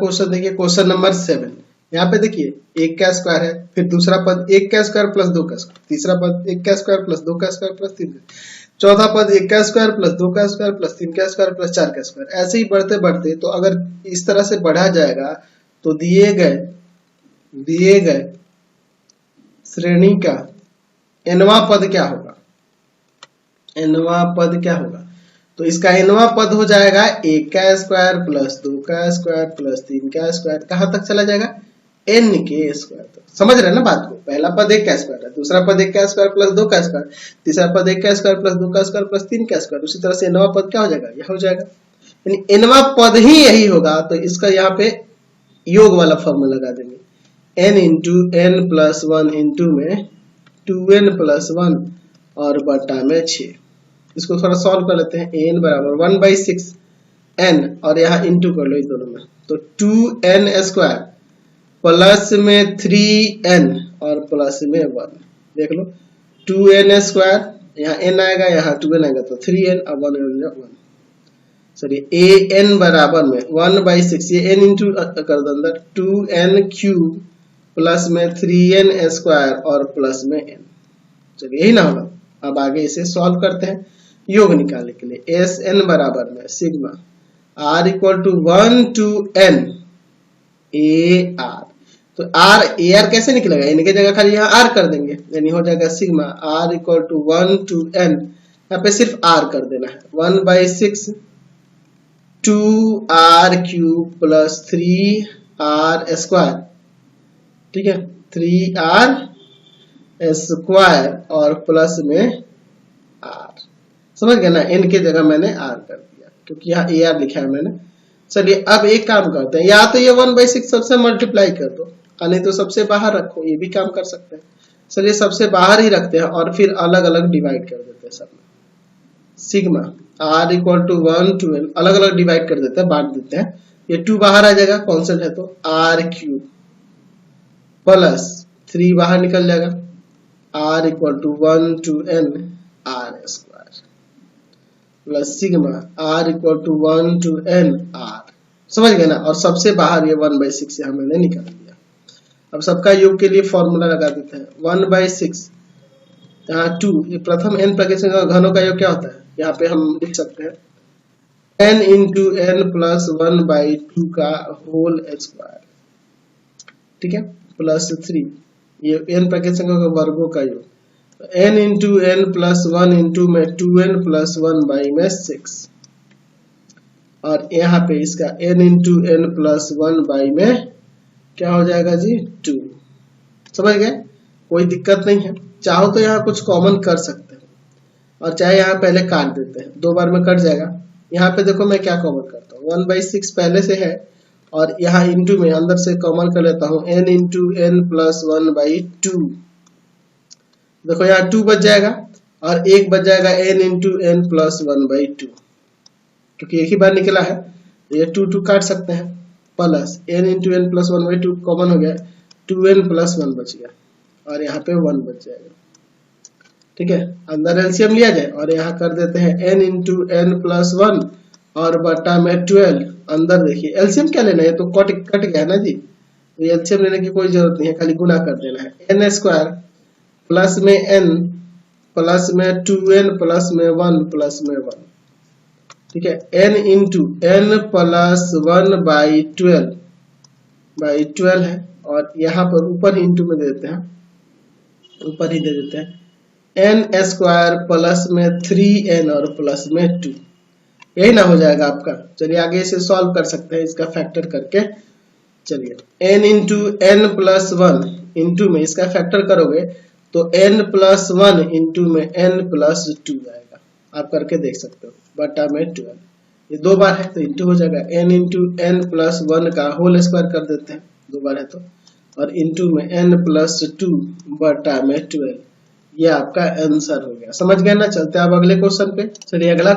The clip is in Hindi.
क्वेश्चन देखिए, क्वेश्चन नंबर 7। यहाँ पे देखिए 1 का स्क्वायर है, फिर दूसरा पद 1 का स्क्वायर प्लस 2 का स्क्वायर, तीसरा पद 1 का स्क्वायर प्लस 2 का स्क्वायर प्लस 3 का, चौथा पद 1 का स्क्वायर प्लस 2 का स्क्वायर प्लस 3 का स्क्वायर प्लस 4 का स्क्वायर। ऐसे ही बढ़ते बढ़ते, तो अगर इस तरह से बढ़ा जाएगा तो दिए गए श्रेणी का nवां पद क्या होगा? nवां पद क्या होगा? तो इसका nवां पद हो जाएगा 1 का स्क्वायर प्लस 2 का स्क्वायर प्लस 3 का स्क्वायर। कहां तक चला जाएगा? n के स्क्वायर तक। समझ रहे हैं ना बात को? पहला पद 1 का स्क्वायर है, दूसरा पद 1 का स्क्वायर प्लस 2 का स्क्वायर, तीसरा पद 1 का स्क्वायर प्लस 2 का स्क्वायर प्लस 3 का स्क्वायर। उसी तरह से nवां पद क्या हो जाएगा? यह हो जाएगा, यानी nवां पद ही यही होगा। तो इसका यहाँ पे योग वाला फॉर्मूला लगा देंगे, n into n plus 1 into में 2n प्लस 1 और बटा में 6। इसको थोड़ा सॉल्व कर लेते हैं। n बराबर 1/6 n और यहाँ इंटू कर लो इस दोनों में, तो 2n स्क्वायर प्लस में 3n और प्लस में 1। देख लो 2n स्क्वायर, यहाँ n आएगा, यहाँ 2n आएगा, तो 3n और 1 चलिए an बराबर में 1/6, ये n इंटू कर दो अंदर, 2n क्यूब प्लस में 3n स्क्वायर और प्लस में n। चलिए यही ना होगा। अब आगे इसे सॉल्व करते हैं योग निकालने के लिए। Sn बराबर में sigma r equal to 1 to n ar। तो ar कैसे निकलेगा? इनके जगह खाली यहाँ r कर देंगे, यानी हो जाएगा sigma r equal to 1 to n, यहाँ पे सिर्फ r कर देना है, 1/6 2r cube plus 3r square. ठीक है, 3r स्क्वायर और प्लस में r। समझ गए ना? n के जगह मैंने r कर दिया क्योंकि यहाँ ar लिखा है मैंने। चलिए अब एक काम करते हैं, या तो ये 1/6 सबसे मल्टीप्लाई कर दो, नहीं तो सबसे बाहर रखो, ये भी काम कर सकते हैं। चलिए सबसे बाहर ही रखते हैं और फिर अलग अलग डिवाइड कर देते हैं सब में। Sigma r equal to 1 to n, अलग अलग डिवाइड कर देते हैं, बांट देते हैं। ये 2 बाहर आ जाएगा, कॉन्स्टेंट है तो r क्यूब प्लस 3 बाहर निकल जाएगा, r equal to 1 to n r square plus sigma r equal to 1 to n r। समझ गए ना? और सबसे बाहर ये 1/6 यहाँ मैंने निकाल दिया। अब सबका योग के लिए फॉर्मूला लगा देते हैं। 1/6 यहाँ 2, ये प्रथम n प्रकार घनों का योग क्या होता है? यहाँ पे हम लिख सकते हैं n इंटू n प्लस 1/2 का होल स्क्वायर। ठीक है, प्लस 3, ये n प्रकार के वर्गों का योग, n into n plus 1 into में 2n प्लस 1/6 और यहाँ पे इसका n इंटू n प्लस 1/में क्या हो जाएगा जी? 2। समझ गए? कोई दिक्कत नहीं है। चाहो तो यहाँ कुछ कॉमन कर सकते हैं और चाहे यहाँ पहले काट देते हैं, 2 बार में कट जाएगा। यहाँ पे देखो मैं क्या कॉमन करता हूँ, 1/6 पहले से है और यहाँ इंटू में अंदर से कॉमन कर लेता हूँ n इंटू n प्लस 1/2। देखो यहाँ 2 बच जाएगा और 1 बच जाएगा n इंटू n प्लस 1/2, क्योंकि एक ही बार निकला है, ये 2 काट सकते हैं, plus n into n plus 1/2 common हो गया, 2n प्लस 1 बच गया और यहाँ पे 1 बच जाएगा। ठीक है, अंदर एलसीएम लिया जाए और यहाँ कर देते हैं n इंटू n प्लस 1 और बटा में 12। अंदर देखिए एलसीएम क्या लेना है, तो कट गया ना जी, एलसीएम लेने की कोई जरूरत नहीं है, खाली गुना कर देना है। n स्क्वायर प्लस में n प्लस में 2n प्लस में 1 प्लस में 1। ठीक है, n इंटू n प्लस 1/12 है और यहाँ पर ऊपर इंटू में दे देते हैं, ऊपर ही दे देते हैं n स्क्वायर प्लस में 3n और प्लस में 2। यही ना हो जाएगा आपका। चलिए आगे इसे सॉल्व कर सकते हैं इसका फैक्टर करके। चलिए n into n plus 1 into में इसका फैक्टर करोगे तो n प्लस 1 इंटू में n प्लस 2 आएगा, आप करके देख सकते हो, बटा में 12। ये 2 बार है तो इंटू हो जाएगा, n इंटू n प्लस 1 का होल स्क्वायर कर देते हैं, 2 बार है तो, और इंटू में n प्लस 2 बटा में 12। ये आपका आंसर हो गया। समझ गए ना? चलते हैं अब अगले क्वेश्चन पे। चलिए अगला